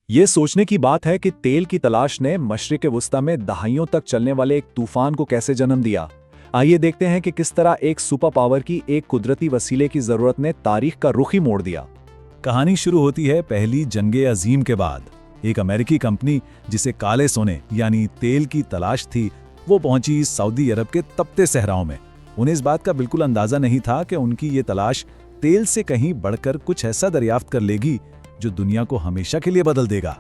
ये सोचने की बात है कि तेल की तलाश ने मशरिक़ वुस्ता में दहाइयों तक चलने वाले एक तूफान को कैसे जन्म दिया। आइए देखते हैं कि किस तरह एक सुपर पावर की एक कुदरती वसीले की जरूरत ने तारीख का रुख ही मोड़ दिया। कहानी शुरू होती है पहली जंगे अजीम के बाद। एक अमेरिकी कंपनी जिसे काले सोने यानी तेल की तलाश थी, वो पहुंची सऊदी अरब के तपते सहराओं में। उन्हें इस बात का बिल्कुल अंदाजा नहीं था कि उनकी ये तलाश तेल से कहीं बढ़कर कुछ ऐसा दरियाफ्त कर लेगी जो दुनिया को हमेशा के लिए बदल देगा।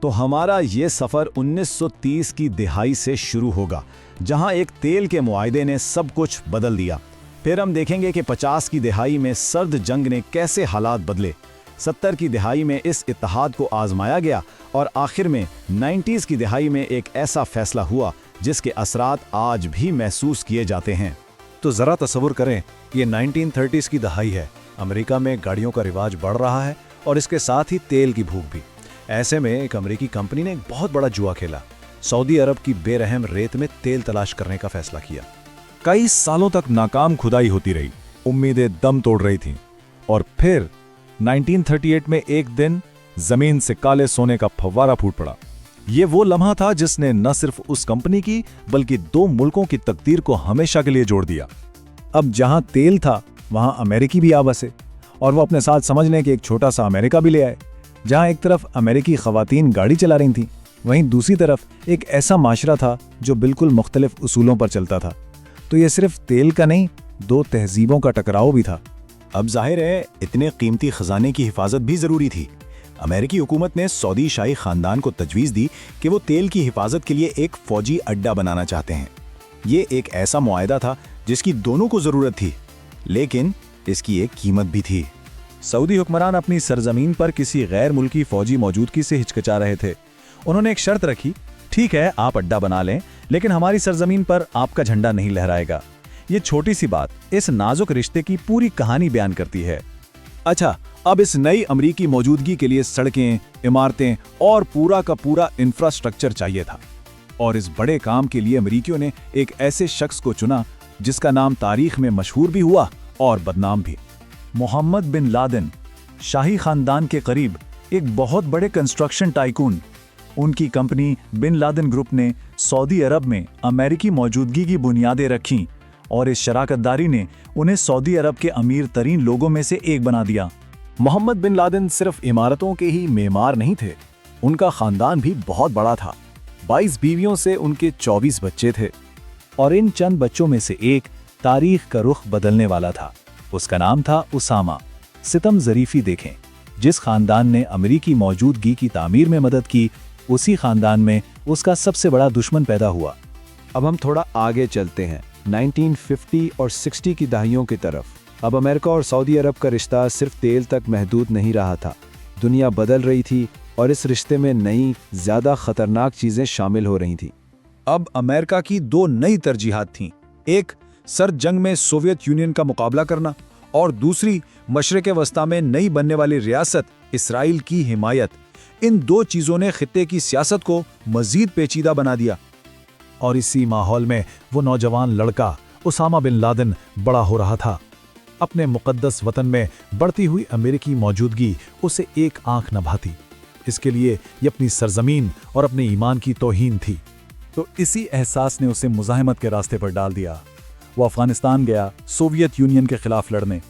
तो हमारा ये सफ़र 1930 की दिहाई से शुरू होगा, जहां एक तेल के मुआहदे ने सब कुछ बदल दिया। फिर हम देखेंगे कि 50 की दिहाई में सर्द जंग ने कैसे हालात बदले, 70 की दिहाई में इस इत्तेहाद को आजमाया गया और आखिर में 90s की दिहाई में एक ऐसा फैसला हुआ जिसके असरात आज भी महसूस किए जाते हैं। तो ज़रा तसव्वुर करें, ये 1930s की दहाई है। अमेरिका में गाड़ियों का रिवाज बढ़ रहा है और इसके साथ ही तेल की भूख भी। ऐसे में एक अमेरिकी कंपनी ने एक बहुत बड़ा जुआ खेला। सऊदी अरब की बेरहम रेत में तेल तलाश करने का फैसला किया। कई सालों तक नाकाम खुदाई होती रही, उम्मीदें दम तोड़ रही थीं। और फिर 1938 में एक दिन जमीन से काले सोने का फव्वारा फूट पड़ा। ये वो लम्हा था जिसने न सिर्फ उस कंपनी की बल्कि दो मुल्कों की तकदीर को हमेशा के लिए जोड़ दिया। अब जहां तेल था वहां अमेरिकी भी आ बसे और वो अपने साथ समझने के एक छोटा सा अमेरिका भी ले आए। जहां एक तरफ अमेरिकी खवातीन गाड़ी चला रही थीं, वहीं दूसरी तरफ एक ऐसा माशरा था जो बिल्कुल मुख्तलिफ उसूलों पर चलता था। तो ये सिर्फ तेल का नहीं, दो तहजीबों का टकराव भी था। अब जाहिर है इतने कीमती खजाने की हिफाजत भी जरूरी थी। अमेरिकी हुकूमत ने सऊदी शाही खानदान को तजवीज़ दी कि वो तेल की हिफाजत के लिए एक फौजी अड्डा बनाना चाहते हैं। ये एक ऐसा मुआहदा था जिसकी दोनों को ज़रूरत थी, लेकिन इसकी एक कीमत भी थी। सऊदी हुक्मरान अपनी सरजमीन पर किसी गैर मुल्की फौजी मौजूदगी से हिचकिचा रहे थे। उन्होंने एक शर्त रखी, ठीक है आप अड्डा बना लें, लेकिन हमारी सरजमीन पर आपका झंडा नहीं लहराएगा। ये छोटी सी बात इस नाजुक रिश्ते की पूरी कहानी बयान करती है। अच्छा, अब इस नई अमरीकी मौजूदगी के लिए सड़कें, इमारतें और पूरा का पूरा इंफ्रास्ट्रक्चर चाहिए था। और इस बड़े काम के लिए अमरीकियों ने एक ऐसे शख्स को चुना जिसका नाम तारीख में मशहूर भी हुआ और बदनाम भी। मोहम्मद बिन लादेन, शाही खानदान के करीब एक बहुत बड़े कंस्ट्रक्शन टाइकून। उनकी कंपनी बिन लादेन ग्रुप ने सऊदी अरब में अमेरिकी मौजूदगी की बुनियादें रखीं और इस शराकतदारी ने उन्हें सऊदी अरब के अमीर तरीन लोगों में से एक बना दिया। मोहम्मद बिन लादेन सिर्फ इमारतों के ही मेमार नहीं थे, उनका खानदान भी बहुत बड़ा था। 22 बीवियों से उनके 24 बच्चे थे और इन चंद बच्चों में से एक तारीख का रुख बदलने वाला था। उसका नाम था उसामा। सितम ज़रीफ़ी देखें, जिस खानदान ने अमेरिकी मौजूदगी की तामीर में मदद की, उसी खानदान में उसका सबसे बड़ा दुश्मन पैदा हुआ। अब हम थोड़ा आगे चलते हैं 1950 और 60 की दहाइयों की तरफ। अब अमेरिका और सऊदी अरब का रिश्ता सिर्फ तेल तक महदूद नहीं रहा था। दुनिया बदल रही थी और इस रिश्ते में नई, ज़्यादा खतरनाक चीज़ें शामिल हो रही थीं। अब अमेरिका की दो नई तरजीहात थीं। एक, सर्द जंग में सोवियत यूनियन का मुकाबला करना और दूसरी, मशरिक़ वस्ता में नई बनने वाली रियासत इसराइल की हिमायत। इन दो चीज़ों ने खित्ते की सियासत को मज़ीद पेचीदा बना दिया। और इसी माहौल में वो नौजवान लड़का उसामा बिन लादेन बड़ा हो रहा था। अपने मुक़द्दस वतन में बढ़ती हुई अमेरिकी मौजूदगी उसे एक आंख न भाती। इसके लिए ये अपनी सरजमीन और अपने ईमान की तौहीन थी। तो इसी एहसास ने उसे मुज़ाहिमत के रास्ते पर डाल दिया। वो अफ़गानिस्तान गया सोवियत यूनियन के खिलाफ लड़ने।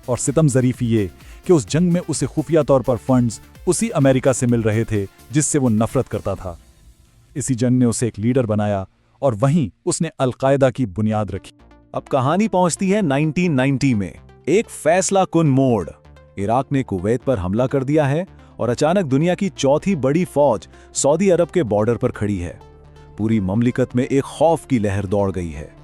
और सितम ज़रीफ़ी ये कि उस जंग में उसे खुफिया तौर पर फंड्स उसी अमेरिका से मिल रहे थे जिससे वो नफरत करता था। इसी जंग ने उसे एक लीडर बनाया और वहीं उसने अल-कायदा की बुनियाद रखी। अब कहानी पहुंचती है 1990 में। एक फैसला कुन मोड़। इराक ने कुवैत पर हमला कर दिया है और अचानक दुनिया की चौथी बड़ी फौज सऊदी अरब के बॉर्डर पर खड़ी है। पूरी ममलिकत में एक खौफ की लहर दौड़ गई है।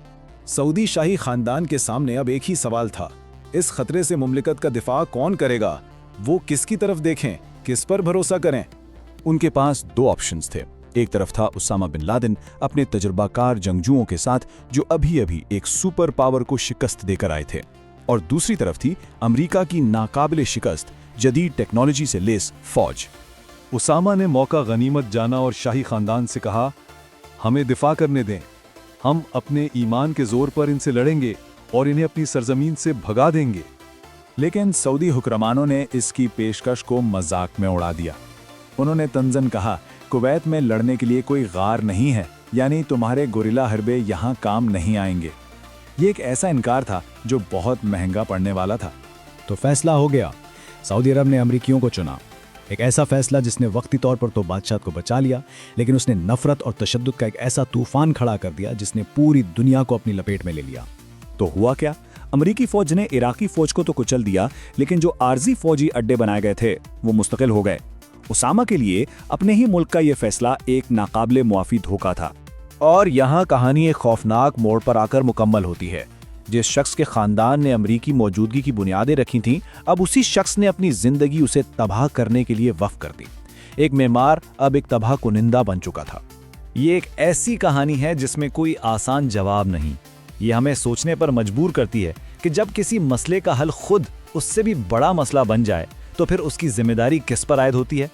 सऊदी शाही खानदान के सामने अब एक ही सवाल था, इस खतरे से मुमलिकत का दिफा कौन करेगा? वो किसकी तरफ देखें, किस पर भरोसा करें? उनके पास दो ऑप्शंस थे। एक तरफ था उसामा बिन लादेन अपने तजुर्बाकार जंगजुओं के साथ जो अभी अभी एक सुपर पावर को शिकस्त देकर आए थे, और दूसरी तरफ थी अमेरिका की नाकाबिले शिकस्त जदीद टेक्नोलॉजी से लेस फौज। उसामा ने मौका गनीमत जाना और शाही खानदान से कहा, हमें दिफा करने दें, हम अपने ईमान के जोर पर इनसे लड़ेंगे और इन्हें अपनी सरजमीन से भगा देंगे। लेकिन सऊदी हुक्मरानों ने इसकी पेशकश को मजाक में उड़ा दिया। उन्होंने तंजन कहा, कुवैत में लड़ने के लिए कोई गार नहीं है, यानी तुम्हारे गोरिल्ला हरबे यहाँ काम नहीं आएंगे। ये एक ऐसा इनकार था जो बहुत महंगा पड़ने वाला था। तो फैसला हो गया। सऊदी अरब ने अमरीकियों को चुना। एक ऐसा फैसला जिसने वक्ती तौर पर तो बादशाह को बचा लिया, लेकिन उसने नफरत और तशद्दुद का एक ऐसा तूफान खड़ा कर दिया जिसने पूरी दुनिया को अपनी लपेट में ले लिया। तो हुआ क्या? अमरीकी फौज ने इराकी फौज को तो कुचल दिया, लेकिन जो आर्जी फौजी अड्डे बनाए गए थे वो मुस्तकिल हो गए। उसामा के लिए अपने ही मुल्क का यह फैसला एक नाकाबिले मुआफी धोखा था। और यहाँ कहानी एक खौफनाक मोड़ पर आकर मुकम्मल होती है। जिस शख्स के खानदान ने अमरीकी मौजूदगी की बुनियादें रखी थीं, अब उसी शख्स ने अपनी जिंदगी उसे तबाह करने के लिए वक्फ कर दी। एक मेमार अब एक तबाह कुनिंदा बन चुका था। ये एक ऐसी कहानी है जिसमें कोई आसान जवाब नहीं। ये हमें सोचने पर मजबूर करती है कि जब किसी मसले का हल खुद उससे भी बड़ा मसला बन जाए तो फिर उसकी जिम्मेदारी किस पर आयद होती है।